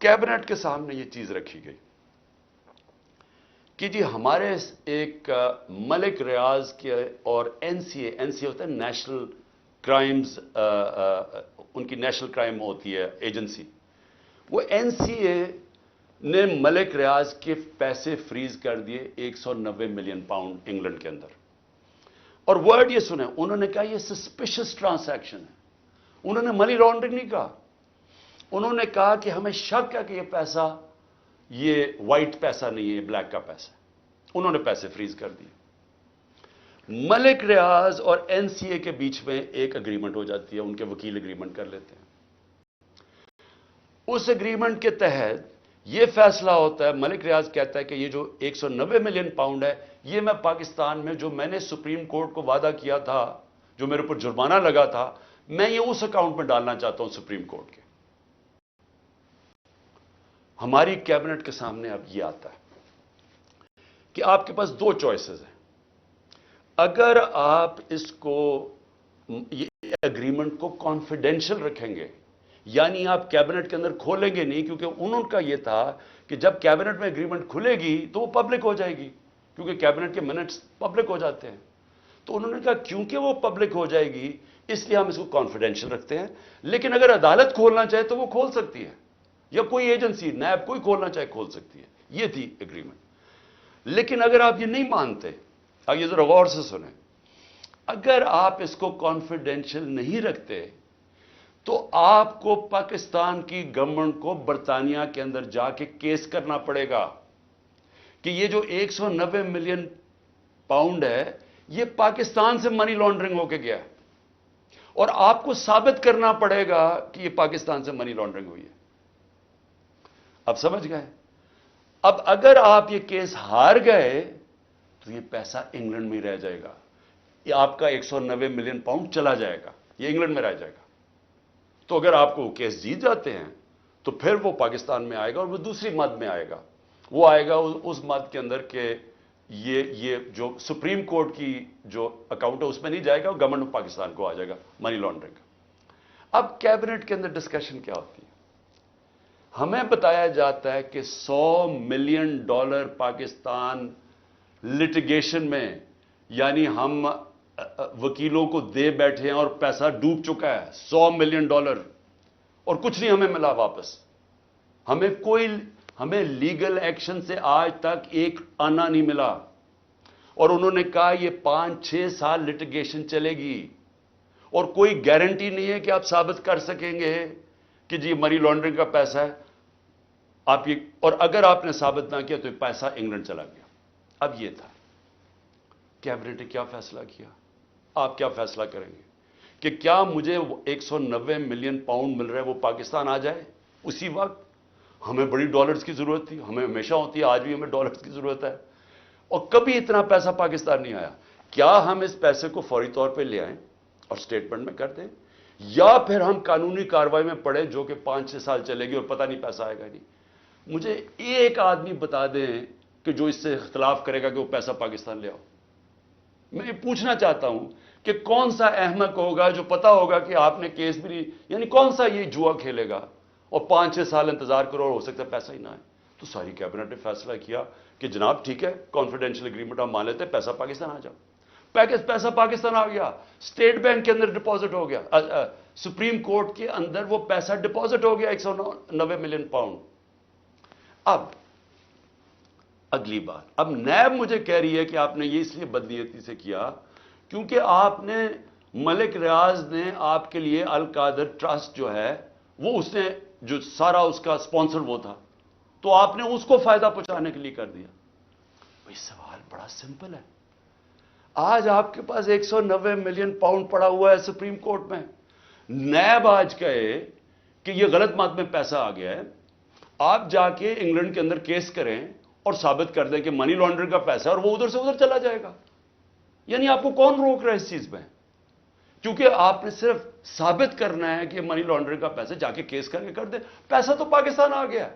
کیبنٹ کے سامنے یہ چیز رکھی گئی کہ جی ہمارے ایک ملک ریاض کے اور این سی اے ہوتا ہے نیشنل کرائمز، ان کی نیشنل کرائم ہوتی ہے ایجنسی، وہ این سی اے نے ملک ریاض کے پیسے فریز کر دیے 190 ملین پاؤنڈ انگلینڈ کے اندر، اور ورڈ یہ سنیں، انہوں نے کہا یہ سسپیشس ٹرانزیکشن ہے، انہوں نے منی لانڈرنگ نہیں کہا، انہوں نے کہا کہ ہمیں شک ہے کہ یہ پیسہ یہ وائٹ پیسہ نہیں ہے، یہ بلیک کا پیسہ ہے، انہوں نے پیسے فریز کر دیے۔ ملک ریاض اور این سی اے کے بیچ میں ایک اگریمنٹ ہو جاتی ہے، ان کے وکیل اگریمنٹ کر لیتے ہیں، اس اگریمنٹ کے تحت یہ فیصلہ ہوتا ہے، ملک ریاض کہتا ہے کہ یہ جو 190 ملین پاؤنڈ ہے یہ میں پاکستان میں جو میں نے سپریم کورٹ کو وعدہ کیا تھا، جو میرے اوپر جرمانہ لگا تھا، میں یہ اس اکاؤنٹ میں ڈالنا چاہتا ہوں سپریم کورٹ کے۔ ہماری کیبنٹ کے سامنے اب یہ آتا ہے کہ آپ کے پاس 2 چوائسز ہیں، اگر آپ اس کو یہ اگریمنٹ کو کانفیڈینشل رکھیں گے، یعنی آپ کیبنٹ کے اندر کھولیں گے نہیں، کیونکہ انہوں کا یہ تھا کہ جب کیبنٹ میں اگریمنٹ کھلے گی تو وہ پبلک ہو جائے گی، کیونکہ کیبنٹ کے منٹس پبلک ہو جاتے ہیں، تو انہوں نے کہا کیونکہ وہ پبلک ہو جائے گی اس لیے ہم اس کو کانفیڈینشل رکھتے ہیں، لیکن اگر عدالت کھولنا چاہے تو وہ کھول سکتی ہے، یا کوئی ایجنسی نیب کوئی کھولنا چاہے کھول سکتی ہے، یہ تھی اگریمنٹ۔ لیکن اگر آپ یہ نہیں مانتے، اب یہ ذرا غور سے سنیں، اگر آپ اس کو کانفیڈینشل نہیں رکھتے تو آپ کو پاکستان کی گورنمنٹ کو برطانیہ کے اندر جا کے کیس کرنا پڑے گا کہ یہ جو 190 ملین پاؤنڈ ہے یہ پاکستان سے منی لانڈرنگ ہو کے گیا ہے، اور آپ کو ثابت کرنا پڑے گا کہ یہ پاکستان سے منی لانڈرنگ ہوئی ہے۔ اب سمجھ گئے؟ اب اگر آپ یہ کیس ہار گئے تو یہ پیسہ انگلینڈ میں رہ جائے گا، یہ آپ کا 190 ملین پاؤنڈ چلا جائے گا، یہ انگلینڈ میں رہ جائے گا۔ تو اگر آپ کو کیس جیت جاتے ہیں تو پھر وہ پاکستان میں آئے گا، اور وہ دوسری مد میں آئے گا، وہ آئے گا اس مد کے اندر کہ یہ جو سپریم کورٹ کی جو اکاؤنٹ ہے اس میں نہیں جائے گا، گورنمنٹ آف پاکستان کو آ جائے گا منی لانڈرنگ کا۔ اب کیبنٹ کے اندر ڈسکشن کیا ہوتی ہے؟ ہمیں بتایا جاتا ہے کہ $100 ملین پاکستان لٹیگیشن میں، یعنی ہم وکیلوں کو دے بیٹھے ہیں اور پیسہ ڈوب چکا ہے $100 ملین، اور کچھ نہیں ہمیں ملا واپس، ہمیں لیگل ایکشن سے آج تک ایک آنا نہیں ملا، اور انہوں نے کہا یہ 5-6 سال لٹیگیشن چلے گی، اور کوئی گارنٹی نہیں ہے کہ آپ ثابت کر سکیں گے کہ جی منی لانڈرنگ کا پیسہ ہے آپ یہ، اور اگر آپ نے ثابت نہ کیا تو یہ پیسہ انگلینڈ چلا گیا۔ اب یہ تھا کیبنٹ نے کیا فیصلہ کیا، آپ کیا فیصلہ کریں گے کہ کیا مجھے 190 ملین پاؤنڈ مل رہا ہے وہ پاکستان آ جائے اسی وقت؟ ہمیں بڑی ڈالرز کی ضرورت تھی، ہمیں ہمیشہ ہوتی ہے، آج بھی ہمیں ڈالرز کی ضرورت ہے، اور کبھی اتنا پیسہ پاکستان نہیں آیا۔ کیا ہم اس پیسے کو فوری طور پہ لے آئیں اور سٹیٹمنٹ میں کر دیں، یا پھر ہم قانونی کارروائی میں پڑیں جو کہ 5-6 سال چلے گی اور پتہ نہیں پیسہ آئے گا نہیں؟ مجھے ایک آدمی بتا دیں کہ جو اس سے اختلاف کرے گا کہ وہ پیسہ پاکستان لے آؤ۔ میں یہ پوچھنا چاہتا ہوں کہ کون سا احمق ہوگا جو پتا ہوگا کہ آپ نے کیس بھی نہیں، یعنی کون سا یہ جوا کھیلے گا اور 5-6 سال انتظار کرو اور ہو سکتا ہے پیسہ ہی نہ آئے؟ تو ساری کیبنٹ نے فیصلہ کیا کہ جناب ٹھیک ہے کانفیڈینشیل ایگریمنٹ ہم مان لیتے ہیں, پیسہ پاکستان آ جاؤ. پیسہ پاکستان آ گیا, اسٹیٹ بینک کے اندر ڈپازٹ ہو گیا, سپریم کورٹ کے اندر وہ پیسہ ڈپازٹ ہو گیا 190 ملین پاؤنڈ. اب اگلی بات, اب نیب مجھے کہہ رہی ہے کہ آپ نے یہ اس لیے بدنیتی سے کیا کیونکہ آپ نے ملک ریاض نے آپ کے لیے القادر ٹرسٹ جو ہے وہ اس نے جو سارا اس کا سپانسر وہ تھا, تو آپ نے اس کو فائدہ پہنچانے کے لیے کر دیا. بھائی سوال بڑا سمپل ہے. آج آپ کے پاس 190 ملین پاؤنڈ پڑا ہوا ہے سپریم کورٹ میں. نیب آج کہے کہ یہ غلط مات میں پیسہ آ گیا ہے, آپ جا کے انگلینڈ کے اندر کیس کریں اور ثابت کر دیں کہ منی لانڈرنگ کا پیسہ اور وہ ادھر سے ادھر چلا جائے گا. یعنی آپ کو کون روک رہا ہے اس چیز میں؟ کیونکہ آپ نے صرف ثابت کرنا ہے کہ منی لانڈرنگ کا پیسہ جا کے کیس کر کے کر دیں, پیسہ تو پاکستان آ گیا.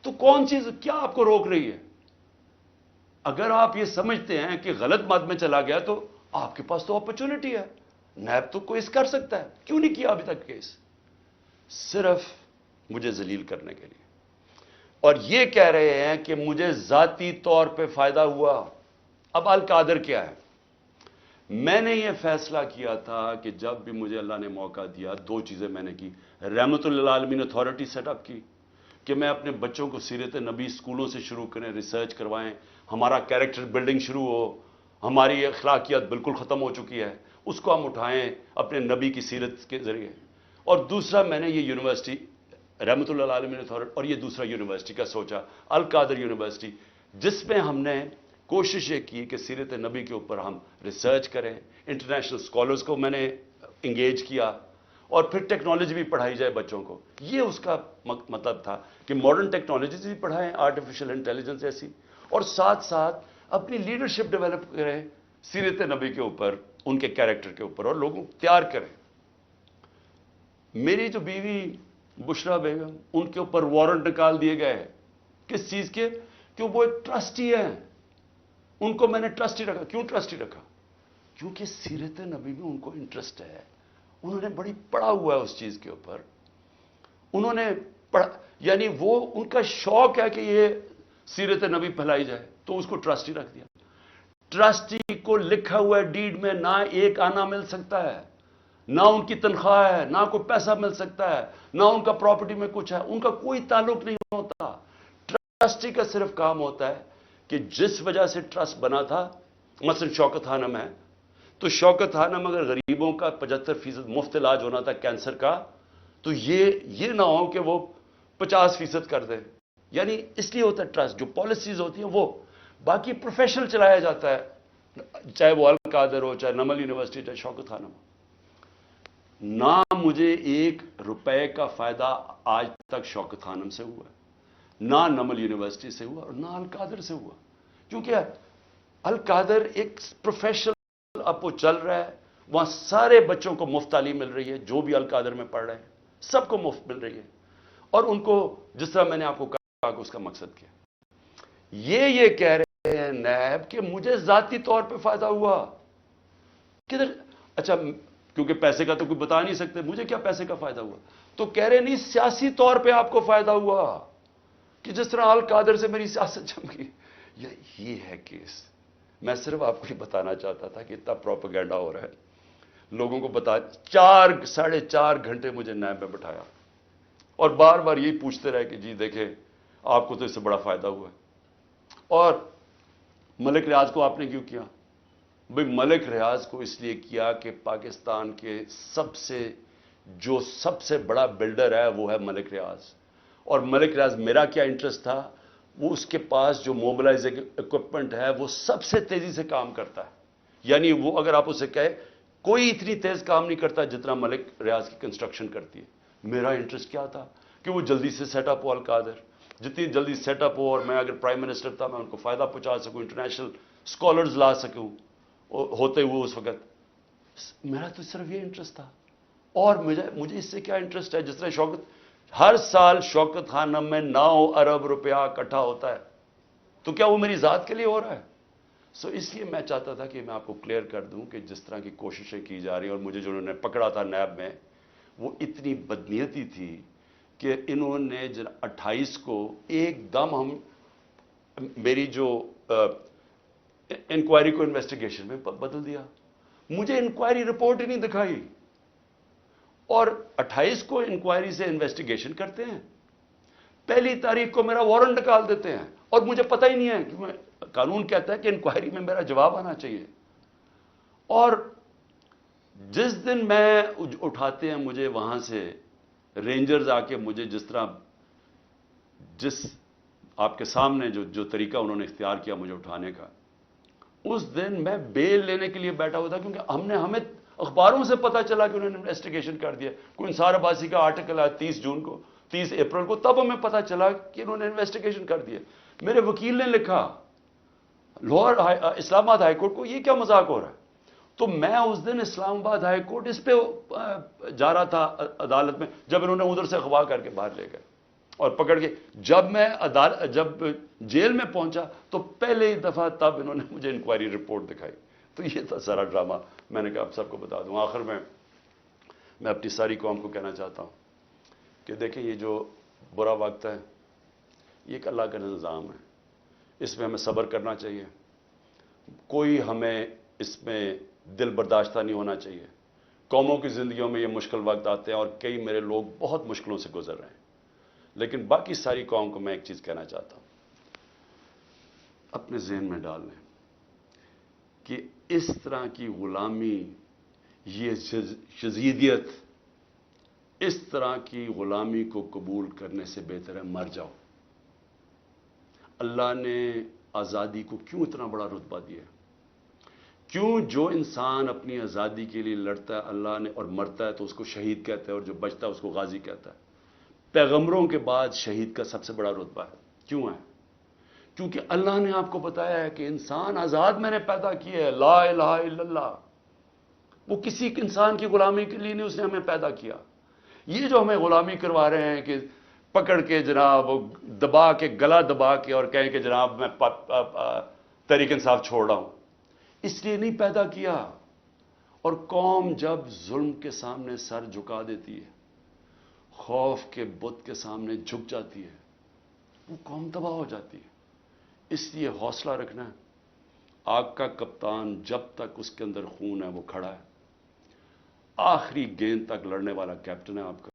تو کون چیز کیا آپ کو روک رہی ہے؟ اگر آپ یہ سمجھتے ہیں کہ غلط مات میں چلا گیا تو آپ کے پاس تو اپرچونٹی ہے, نیب تو کیس کر سکتا ہے, کیوں نہیں کیا ابھی تک کیس؟ صرف مجھے ذلیل کرنے کے لیے. اور یہ کہہ رہے ہیں کہ مجھے ذاتی طور پہ فائدہ ہوا. اب القادر کیا ہے؟ میں نے یہ فیصلہ کیا تھا کہ جب بھی مجھے اللہ نے موقع دیا, دو چیزیں میں نے کی. رحمت للعالمین اتھارٹی سیٹ اپ کی کہ میں اپنے بچوں کو سیرت نبی اسکولوں سے شروع کریں, ریسرچ کروائیں, ہمارا کیریکٹر بلڈنگ شروع ہو. ہماری اخلاقیات بالکل ختم ہو چکی ہے, اس کو ہم اٹھائیں اپنے نبی کی سیرت کے ذریعے. اور دوسرا میں نے یہ یونیورسٹی رحمت اللہ عالمین اتھارٹی, اور یہ دوسرا یونیورسٹی کا سوچا, القادر یونیورسٹی, جس میں ہم نے کوشش یہ کی کہ سیرت نبی کے اوپر ہم ریسرچ کریں. انٹرنیشنل اسکالرز کو میں نے انگیج کیا, اور پھر ٹیکنالوجی بھی پڑھائی جائے بچوں کو. یہ اس کا مطلب تھا کہ ماڈرن ٹیکنالوجیز بھی پڑھائیں, آرٹیفیشل انٹیلیجنس ایسی, اور ساتھ ساتھ اپنی لیڈرشپ ڈیولپ کریں سیرت نبی کے اوپر, ان کے کیریکٹر کے اوپر, اور لوگوں کو تیار کریں. میری جو بیوی بشرا بیگم, ان کے اوپر وارنٹ نکال دیے گئے. کس چیز کے؟ کہ وہ ایک ٹرسٹی ہیں. ان کو میں نے ٹرسٹی رکھا. کیوں ٹرسٹی رکھا؟ کیونکہ سیرت نبی میں ان کو انٹرسٹ ہے, انہوں نے بڑی پڑھا ہوا ہے اس چیز کے اوپر. انہوں نے پڑھا, یعنی وہ ان کا شوق ہے کہ یہ سیرت نبی پھیلائی جائے, تو اس کو ٹرسٹی رکھ دیا. ٹرسٹی کو لکھا ہوا ڈیڈ میں نہ ایک آنا مل سکتا ہے, نہ ان کی تنخواہ ہے, نہ کوئی پیسہ مل سکتا ہے, نہ ان کا پراپرٹی میں کچھ ہے, ان کا کوئی تعلق نہیں ہوتا. ٹرسٹی کا صرف کام ہوتا ہے کہ جس وجہ سے ٹرسٹ بنا تھا, مثلا شوکت خانم ہے, تو شوکت خانم اگر غریبوں کا 75% مفت علاج ہونا تھا کینسر کا, تو یہ نہ ہو کہ وہ 50% کر دے. یعنی اس لیے ہوتا ہے ٹرسٹ. جو پالیسیز ہوتی ہیں وہ, باقی پروفیشنل چلایا جاتا ہے, چاہے وہ القادر ہو, چاہے نمل یونیورسٹی, چاہے شوکت خانم ہو. نہ مجھے 1 روپے کا فائدہ آج تک شوکت خانم سے ہوا ہے, نہ نمل یونیورسٹی سے ہوا, اور نہ القادر سے ہوا. کیونکہ القادر ایک پروفیشنل اب وہ چل رہا ہے, وہاں سارے بچوں کو مفت تعلیم مل رہی ہے, جو بھی القادر میں پڑھ رہے ہیں سب کو مفت مل رہی ہے. اور ان کو جس طرح میں نے آپ کو کہا کہ اس کا مقصد کیا, یہ کہہ رہے ہیں نیب کہ مجھے ذاتی طور پہ فائدہ ہوا. کدھر؟ اچھا کیونکہ پیسے کا تو کوئی بتا نہیں سکتے, مجھے کیا پیسے کا فائدہ ہوا؟ تو کہہ رہے نہیں سیاسی طور پہ آپ کو فائدہ ہوا, کہ جس طرح القادر سے میری سیاست جم گئی. یہ ہے کیس. میں صرف آپ کو یہ بتانا چاہتا تھا کہ اتنا پروپیگنڈا ہو رہا ہے, لوگوں کو بتا. 4.5 گھنٹے مجھے نیب میں بٹھایا, اور بار بار یہی پوچھتے رہے کہ جی دیکھیں آپ کو تو اس سے بڑا فائدہ ہوا ہے. اور ملک ریاض کو آپ نے کیوں کیا؟ بھئی ملک ریاض کو اس لیے کیا کہ پاکستان کے سب سے بڑا بلڈر ہے وہ ہے ملک ریاض. اور ملک ریاض میرا کیا انٹرسٹ تھا, وہ اس کے پاس جو موبلائزنگ اکوپمنٹ ہے وہ سب سے تیزی سے کام کرتا ہے. یعنی وہ اگر آپ اسے کہیں کوئی اتنی تیز کام نہیں کرتا جتنا ملک ریاض کی کنسٹرکشن کرتی ہے. میرا انٹرسٹ کیا تھا کہ وہ جلدی سے سیٹ اپ ہو القادر, جتنی جلدی سیٹ اپ ہو, اور میں اگر پرائم منسٹر تھا میں ان کو فائدہ پہنچا سکوں, انٹرنیشنل اسکالرز لا سکوں ہوتے ہوئے اس وقت. میرا تو صرف یہ انٹرسٹ تھا. اور مجھے اس سے کیا انٹرسٹ ہے؟ جس طرح ہر سال شوکت خانم میں 9 ارب روپیہ اکٹھا ہوتا ہے, تو کیا وہ میری ذات کے لیے ہو رہا ہے؟ اس لیے میں چاہتا تھا کہ میں آپ کو کلیئر کر دوں کہ جس طرح کی کوششیں کی جا رہی ہیں, اور مجھے جو انہوں نے پکڑا تھا نیب میں وہ اتنی بدنیتی تھی کہ انہوں نے 28 کو ایک دم ہم میری جو انکوائری کو انویسٹیگیشن میں بدل دیا. مجھے انکوائری رپورٹ ہی نہیں دکھائی, اور 28 کو انکوائری سے انویسٹیگیشن کرتے ہیں, پہلی تاریخ کو میرا وارنٹ نکال دیتے ہیں, اور مجھے پتہ ہی نہیں ہے کہ قانون کہتا ہے کہ انکوائری میں میرا جواب آنا چاہیے. اور جس دن میں اٹھاتے ہیں مجھے وہاں سے رینجرز آ کے مجھے جس آپ کے سامنے جو طریقہ انہوں نے اختیار کیا مجھے اٹھانے کا, اس دن میں بیل لینے کے لیے بیٹھا ہوا تھا, کیونکہ ہمیں اخباروں سے پتا چلا کہ انہوں نے انویسٹیگیشن کر دیا. کوئی انصار عباسی کا آرٹیکل آیا 30 اپریل کو, تب ہمیں پتا چلا کہ انہوں نے انویسٹیگیشن کر دیا. میرے وکیل نے لکھا لاہور اسلام آباد ہائی کورٹ کو, یہ کیا مذاق ہو رہا ہے. تو میں اس دن اسلام آباد ہائی کورٹ اس پہ جا رہا تھا عدالت میں, جب انہوں نے ادھر سے اغوا کر کے باہر لے گئے اور پکڑ کے. جب میں جب جیل میں پہنچا تو پہلے ہی دفعہ تب انہوں نے مجھے انکوائری رپورٹ دکھائی. تو یہ تھا سارا ڈرامہ. میں نے کہا آپ سب کو بتا دوں. آخر میں اپنی ساری قوم کو کہنا چاہتا ہوں کہ دیکھیں, یہ جو برا وقت ہے یہ ایک اللہ کا نظام ہے, اس میں ہمیں صبر کرنا چاہیے. کوئی ہمیں اس میں دل برداشتہ نہیں ہونا چاہیے. قوموں کی زندگیوں میں یہ مشکل وقت آتے ہیں, اور کئی میرے لوگ بہت مشکلوں سے گزر رہے ہیں. لیکن باقی ساری قوم کو میں ایک چیز کہنا چاہتا ہوں, اپنے ذہن میں ڈال لیں کہ اس طرح کی غلامی, یہ شذیدیت, اس طرح کی غلامی کو قبول کرنے سے بہتر ہے مر جاؤ. اللہ نے آزادی کو کیوں اتنا بڑا رتبہ دیا؟ کیوں جو انسان اپنی آزادی کے لیے لڑتا ہے اللہ نے اور مرتا ہے تو اس کو شہید کہتا ہے, اور جو بچتا ہے اس کو غازی کہتا ہے. پیغمبروں کے بعد شہید کا سب سے بڑا رتبہ ہے. کیوں ہے؟ کیونکہ اللہ نے آپ کو بتایا ہے کہ انسان آزاد میں نے پیدا کیا ہے, لا الہ الا اللہ. وہ کسی انسان کی غلامی کے لیے نہیں اس نے ہمیں پیدا کیا. یہ جو ہمیں غلامی کروا رہے ہیں کہ پکڑ کے جناب دبا کے, گلا دبا کے, اور کہیں کہ جناب میں تحریک انصاف چھوڑ رہا ہوں, اس لیے نہیں پیدا کیا. اور قوم جب ظلم کے سامنے سر جھکا دیتی ہے, خوف کے بت کے سامنے جھک جاتی ہے, وہ قوم تباہ ہو جاتی ہے. اس لیے حوصلہ رکھنا ہے. آگ کا کپتان جب تک اس کے اندر خون ہے وہ کھڑا ہے, آخری گیند تک لڑنے والا کیپٹن ہے آپ کا.